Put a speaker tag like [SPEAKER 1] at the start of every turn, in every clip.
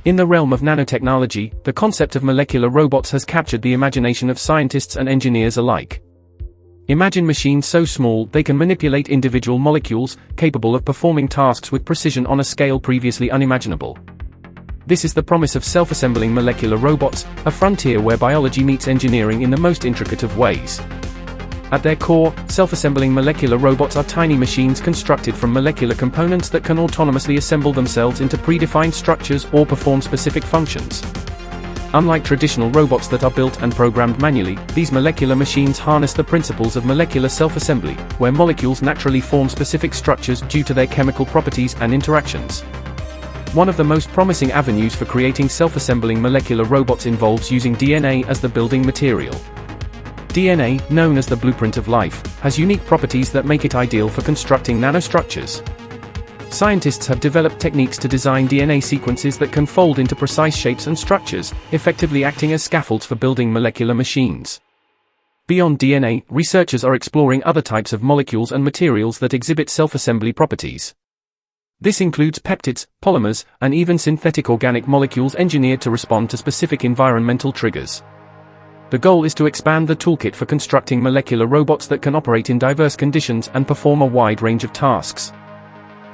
[SPEAKER 1] In the realm of nanotechnology, the concept of molecular robots has captured the imagination of scientists and engineers alike. Imagine machines so small they can manipulate individual molecules, capable of performing tasks with precision on a scale previously unimaginable. This is the promise of self-assembling molecular robots, a frontier where biology meets engineering in the most intricate of ways. At their core, self-assembling molecular robots are tiny machines constructed from molecular components that can autonomously assemble themselves into predefined structures or perform specific functions. Unlike traditional robots that are built and programmed manually, these molecular machines harness the principles of molecular self-assembly, where molecules naturally form specific structures due to their chemical properties and interactions. One of the most promising avenues for creating self-assembling molecular robots involves using DNA as the building material. DNA, known as the blueprint of life, has unique properties that make it ideal for constructing nanostructures. Scientists have developed techniques to design DNA sequences that can fold into precise shapes and structures, effectively acting as scaffolds for building molecular machines. Beyond DNA, researchers are exploring other types of molecules and materials that exhibit self-assembly properties. This includes peptides, polymers, and even synthetic organic molecules engineered to respond to specific environmental triggers. The goal is to expand the toolkit for constructing molecular robots that can operate in diverse conditions and perform a wide range of tasks.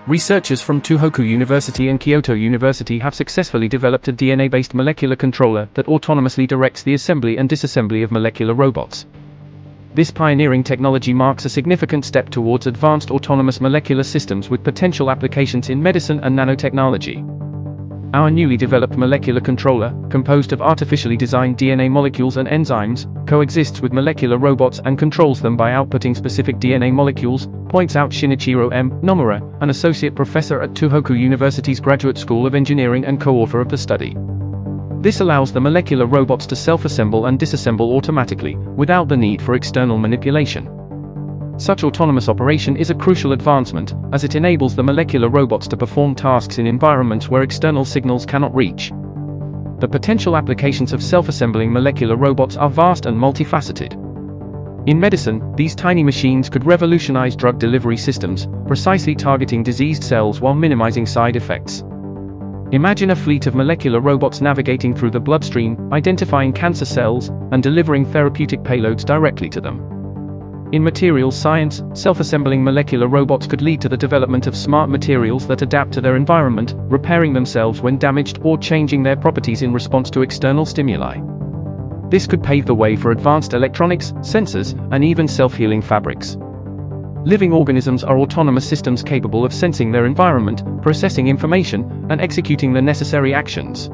[SPEAKER 1] Researchers from Tohoku University and Kyoto University have successfully developed a DNA-based molecular controller that autonomously directs the assembly and disassembly of molecular robots. This pioneering technology marks a significant step towards advanced autonomous molecular systems with potential applications in medicine and nanotechnology. Our newly developed molecular controller, composed of artificially designed DNA molecules and enzymes, coexists with molecular robots and controls them by outputting specific DNA molecules, points out Shinichiro M. Nomura, an associate professor at Tohoku University's Graduate School of Engineering and co-author of the study. This allows the molecular robots to self-assemble and disassemble automatically, without the need for external manipulation. Such autonomous operation is a crucial advancement, as it enables the molecular robots to perform tasks in environments where external signals cannot reach. The potential applications of self-assembling molecular robots are vast and multifaceted. In medicine, these tiny machines could revolutionize drug delivery systems, precisely targeting diseased cells while minimizing side effects. Imagine a fleet of molecular robots navigating through the bloodstream, identifying cancer cells, and delivering therapeutic payloads directly to them. In materials science, self-assembling molecular robots could lead to the development of smart materials that adapt to their environment, repairing themselves when damaged or changing their properties in response to external stimuli. This could pave the way for advanced electronics, sensors, and even self-healing fabrics. Living organisms are autonomous systems capable of sensing their environment, processing information, and executing the necessary actions.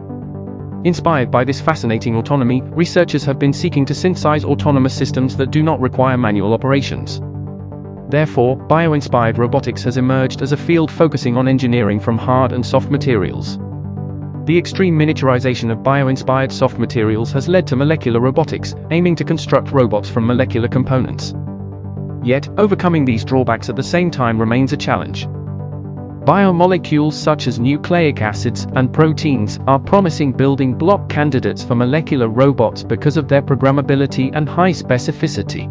[SPEAKER 1] Inspired by this fascinating autonomy, researchers have been seeking to synthesize autonomous systems that do not require manual operations. Therefore, bio-inspired robotics has emerged as a field focusing on engineering from hard and soft materials. The extreme miniaturization of bio-inspired soft materials has led to molecular robotics, aiming to construct robots from molecular components. Yet, overcoming these drawbacks at the same time remains a challenge. Biomolecules such as nucleic acids and proteins are promising building block candidates for molecular robots because of their programmability and high specificity.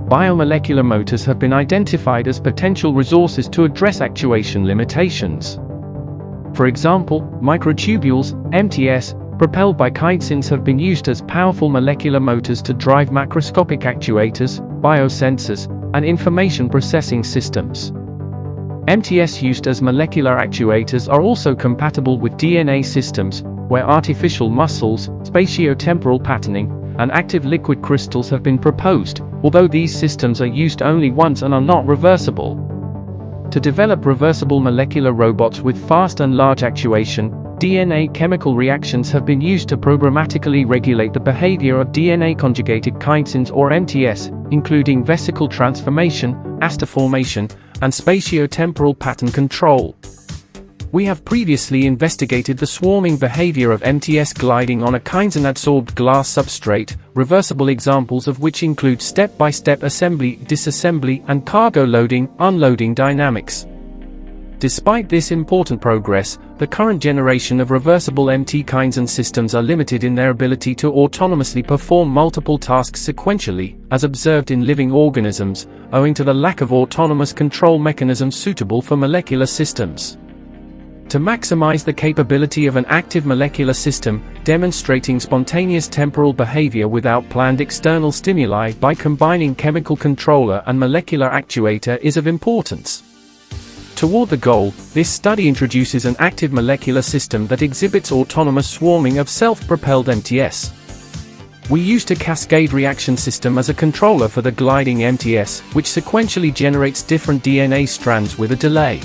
[SPEAKER 1] Biomolecular motors have been identified as potential resources to address actuation limitations. For example, microtubules, MTS, propelled by chitins have been used as powerful molecular motors to drive macroscopic actuators, biosensors, and information processing systems. MTS used as molecular actuators are also compatible with DNA systems, where artificial muscles, spatiotemporal patterning, and active liquid crystals have been proposed, although these systems are used only once and are not reversible. To develop reversible molecular robots with fast and large actuation, DNA chemical reactions have been used to programmatically regulate the behavior of DNA-conjugated chitins or MTS, including vesicle transformation, aster formation, and spatiotemporal pattern control. We have previously investigated the swarming behavior of MTS gliding on a chitin-adsorbed glass substrate, reversible examples of which include step-by-step assembly, disassembly, and cargo loading-unloading dynamics. Despite this important progress, the current generation of reversible MT chitin systems are limited in their ability to autonomously perform multiple tasks sequentially, as observed in living organisms, owing to the lack of autonomous control mechanisms suitable for molecular systems. to maximize the capability of an active molecular system, demonstrating spontaneous temporal behavior without planned external stimuli by combining chemical controller and molecular actuator is of importance. Toward the goal, this study introduces an active molecular system that exhibits autonomous swarming of self-propelled MTS. We used a cascade reaction system as a controller for the gliding MTS, which sequentially generates different DNA strands with a delay.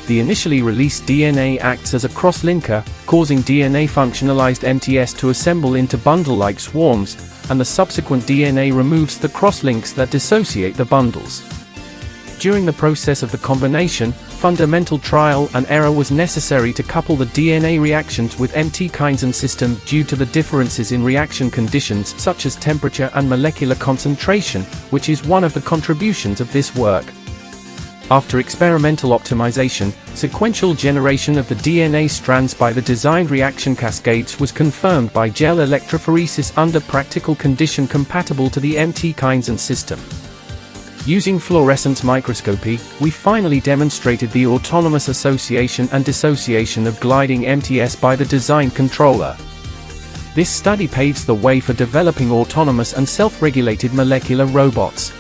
[SPEAKER 1] The initially released DNA acts as a cross-linker, causing DNA functionalized MTS to assemble into bundle-like swarms, and the subsequent DNA removes the cross-links that dissociate the bundles. During the process of the combination, fundamental trial and error was necessary to couple the DNA reactions with MT-Kinesin system due to the differences in reaction conditions such as temperature and molecular concentration, which is one of the contributions of this work. After experimental optimization, sequential generation of the DNA strands by the designed reaction cascades was confirmed by gel electrophoresis under practical condition compatible to the MT-Kinesin system. Using fluorescence microscopy, we finally demonstrated the autonomous association and dissociation of gliding MTS by the design controller. This study paves the way for developing autonomous and self-regulated molecular robots.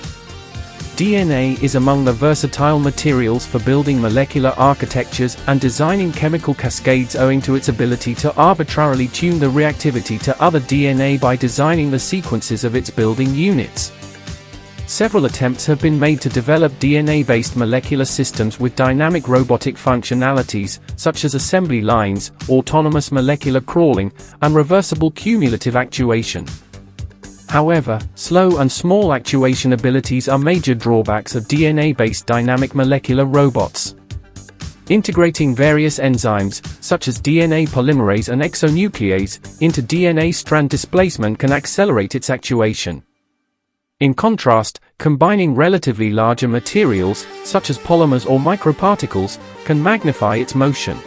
[SPEAKER 1] DNA is among the versatile materials for building molecular architectures and designing chemical cascades owing to its ability to arbitrarily tune the reactivity to other DNA by designing the sequences of its building units. Several attempts have been made to develop DNA-based molecular systems with dynamic robotic functionalities, such as assembly lines, autonomous molecular crawling, and reversible cumulative actuation. However, slow and small actuation abilities are major drawbacks of DNA-based dynamic molecular robots. Integrating various enzymes, such as DNA polymerase and exonuclease, into DNA strand displacement can accelerate its actuation. In contrast, combining relatively larger materials, such as polymers or microparticles, can magnify its motion.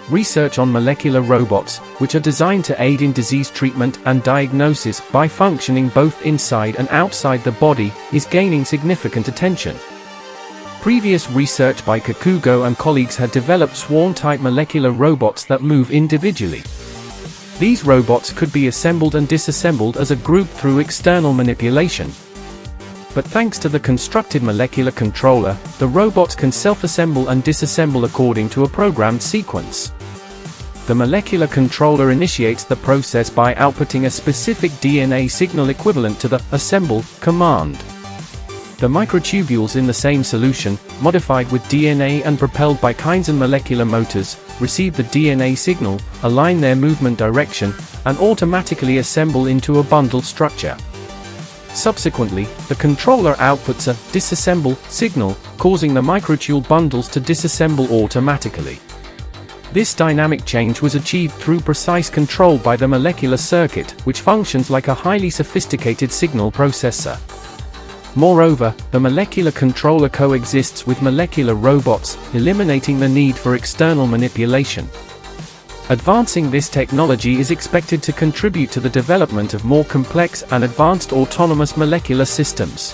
[SPEAKER 1] Research on molecular robots, which are designed to aid in disease treatment and diagnosis by functioning both inside and outside the body, is gaining significant attention. Previous research by Kikugo and colleagues had developed swarm-type molecular robots that move individually. These robots could be assembled and disassembled as a group through external manipulation. But thanks to the constructed molecular controller, the robots can self-assemble and disassemble according to a programmed sequence. The molecular controller initiates the process by outputting a specific DNA signal equivalent to the assemble command. The microtubules in the same solution, modified with DNA and propelled by Kinesin molecular motors, receive the DNA signal, align their movement direction, and automatically assemble into a bundle structure. Subsequently, the controller outputs a disassemble signal, causing the microtubule bundles to disassemble automatically. This dynamic change was achieved through precise control by the molecular circuit, which functions like a highly sophisticated signal processor. Moreover, the molecular controller coexists with molecular robots, eliminating the need for external manipulation. Advancing this technology is expected to contribute to the development of more complex and advanced autonomous molecular systems.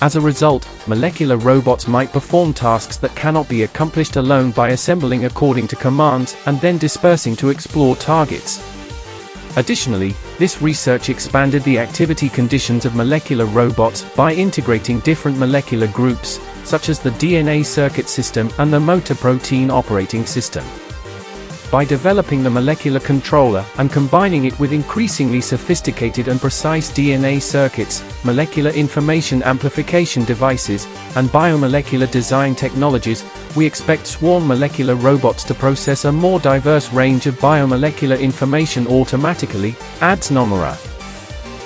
[SPEAKER 1] As a result, molecular robots might perform tasks that cannot be accomplished alone by assembling according to commands and then dispersing to explore targets. Additionally, this research expanded the activity conditions of molecular robots by integrating different molecular groups, such as the DNA circuit system and the motor protein operating system. By developing the molecular controller and combining it with increasingly sophisticated and precise DNA circuits, molecular information amplification devices, and biomolecular design technologies, we expect swarm molecular robots to process a more diverse range of biomolecular information automatically, adds Nomura.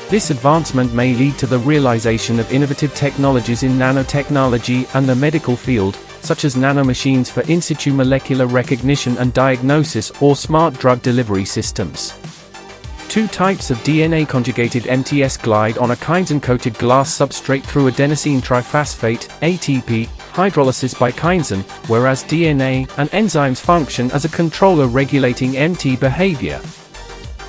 [SPEAKER 1] This advancement may lead to the realization of innovative technologies in nanotechnology and the medical field, such as nanomachines for in situ molecular recognition and diagnosis or smart drug delivery systems. Two types of DNA-conjugated MTS glide on a kinesin-coated glass substrate through adenosine triphosphate, ATP, hydrolysis by kinesin, whereas DNA and enzymes function as a controller regulating MT behavior.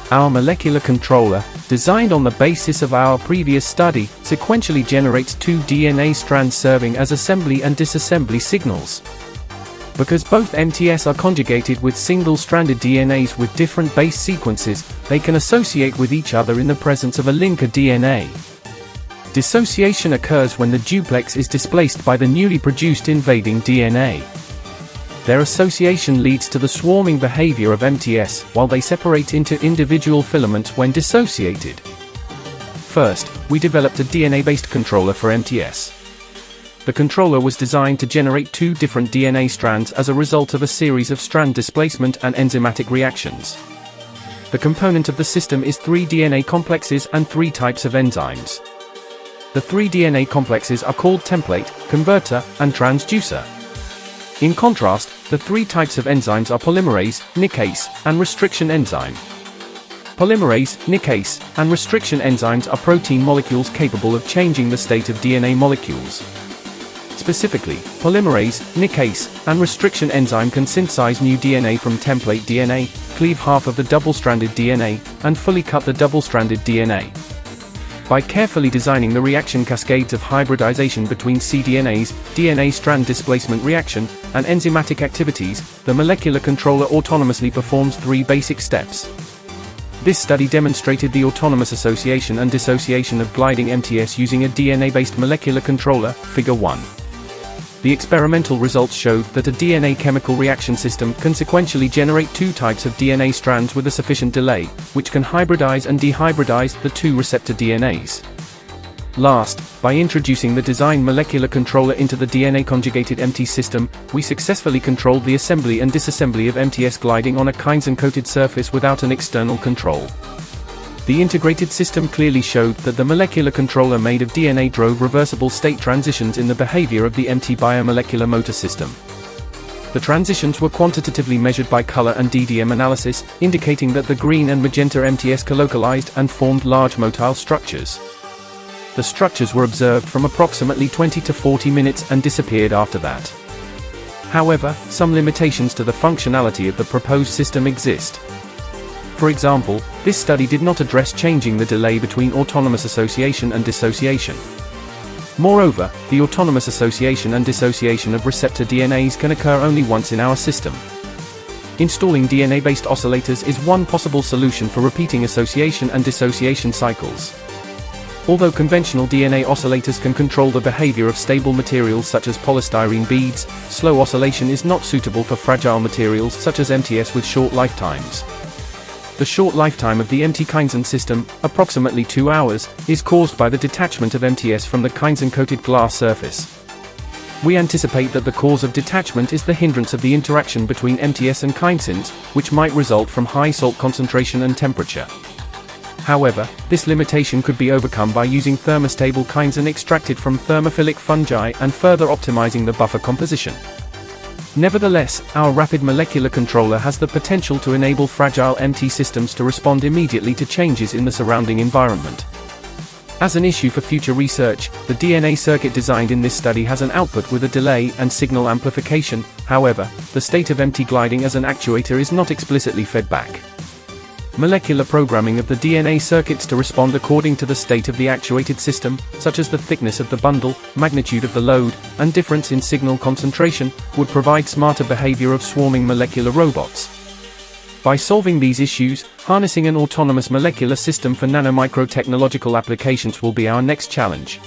[SPEAKER 1] Our molecular controller, designed on the basis of our previous study, sequentially generates two DNA strands serving as assembly and disassembly signals. Because both MTS are conjugated with single-stranded DNAs with different base sequences, they can associate with each other in the presence of a linker DNA. Dissociation occurs when the duplex is displaced by the newly produced invading DNA. Their association leads to the swarming behavior of MTS, while they separate into individual filaments when dissociated. First, we developed a DNA-based controller for MTS. The controller was designed to generate two different DNA strands as a result of a series of strand displacement and enzymatic reactions. The component of the system is 3 DNA complexes and 3 types of enzymes. The 3 DNA complexes are called template, converter, and transducer. In contrast, the 3 types of enzymes are polymerase, nickase, and restriction enzyme. Polymerase, nickase, and restriction enzymes are protein molecules capable of changing the state of DNA molecules. Specifically, polymerase, nickase, and restriction enzyme can synthesize new DNA from template DNA, cleave half of the double-stranded DNA, and fully cut the double-stranded DNA. By carefully designing the reaction cascades of hybridization between cDNAs, DNA strand displacement reaction, and enzymatic activities, the molecular controller autonomously performs 3 basic steps. This study demonstrated the autonomous association and dissociation of gliding MTS using a DNA-based molecular controller, Figure 1. The experimental results showed that a DNA chemical reaction system can sequentially generate 2 types of DNA strands with a sufficient delay, which can hybridize and dehybridize the 2 receptor DNAs. Last, by introducing the designed molecular controller into the DNA-conjugated MT system, we successfully controlled the assembly and disassembly of MTS gliding on a kinesin-coated surface without an external control. The integrated system clearly showed that the molecular controller made of DNA drove reversible state transitions in the behavior of the MT biomolecular motor system. The transitions were quantitatively measured by color and DDM analysis, indicating that the green and magenta MTS colocalized and formed large motile structures. The structures were observed from approximately 20 to 40 minutes and disappeared after that. However, some limitations to the functionality of the proposed system exist. For example, this study did not address changing the delay between autonomous association and dissociation. Moreover, the autonomous association and dissociation of receptor DNAs can occur only once in our system. Installing DNA-based oscillators is one possible solution for repeating association and dissociation cycles. Although conventional DNA oscillators can control the behavior of stable materials such as polystyrene beads, slow oscillation is not suitable for fragile materials such as MTS with short lifetimes. The short lifetime of the MT kinesin system, approximately 2 hours, is caused by the detachment of MTS from the kinesin-coated glass surface. We anticipate that the cause of detachment is the hindrance of the interaction between MTS and kinesins, which might result from high salt concentration and temperature. However, this limitation could be overcome by using thermostable kinesin extracted from thermophilic fungi and further optimizing the buffer composition. Nevertheless, our rapid molecular controller has the potential to enable fragile MT systems to respond immediately to changes in the surrounding environment. As an issue for future research, the DNA circuit designed in this study has an output with a delay and signal amplification. However, the state of MT gliding as an actuator is not explicitly fed back. Molecular programming of the DNA circuits to respond according to the state of the actuated system, such as the thickness of the bundle, magnitude of the load, and difference in signal concentration, would provide smarter behavior of swarming molecular robots. By solving these issues, harnessing an autonomous molecular system for nanomicro-technological applications will be our next challenge.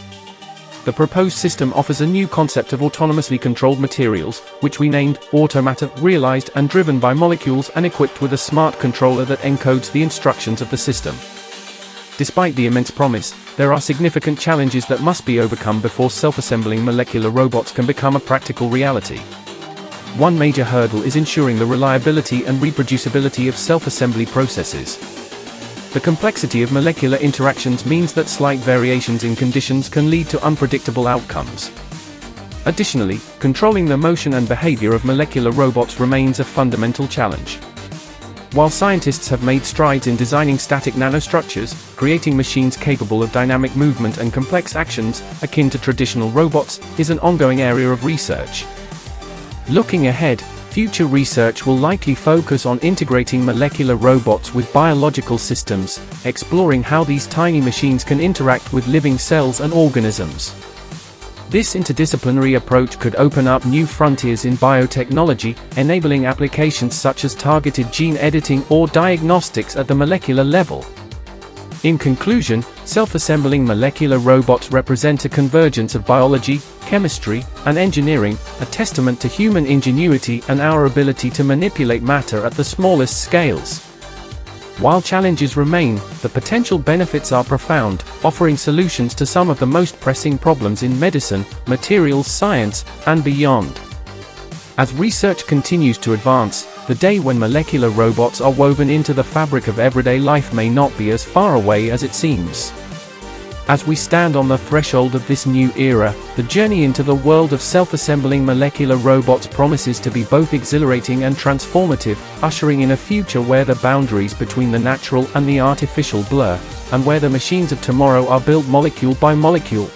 [SPEAKER 1] The proposed system offers a new concept of autonomously controlled materials, which we named automata, realized and driven by molecules and equipped with a smart controller that encodes the instructions of the system. Despite the immense promise, there are significant challenges that must be overcome before self-assembling molecular robots can become a practical reality. One major hurdle is ensuring the reliability and reproducibility of self-assembly processes. The complexity of molecular interactions means that slight variations in conditions can lead to unpredictable outcomes. Additionally, controlling the motion and behavior of molecular robots remains a fundamental challenge. While scientists have made strides in designing static nanostructures, creating machines capable of dynamic movement and complex actions, akin to traditional robots, is an ongoing area of research. Looking ahead, future research will likely focus on integrating molecular robots with biological systems, exploring how these tiny machines can interact with living cells and organisms. This interdisciplinary approach could open up new frontiers in biotechnology, enabling applications such as targeted gene editing or diagnostics at the molecular level. In conclusion, self-assembling molecular robots represent a convergence of biology, chemistry, and engineering, a testament to human ingenuity and our ability to manipulate matter at the smallest scales. While challenges remain, the potential benefits are profound, offering solutions to some of the most pressing problems in medicine, materials science, and beyond. As research continues to advance, the day when molecular robots are woven into the fabric of everyday life may not be as far away as it seems. As we stand on the threshold of this new era, the journey into the world of self-assembling molecular robots promises to be both exhilarating and transformative, ushering in a future where the boundaries between the natural and the artificial blur, and where the machines of tomorrow are built molecule by molecule.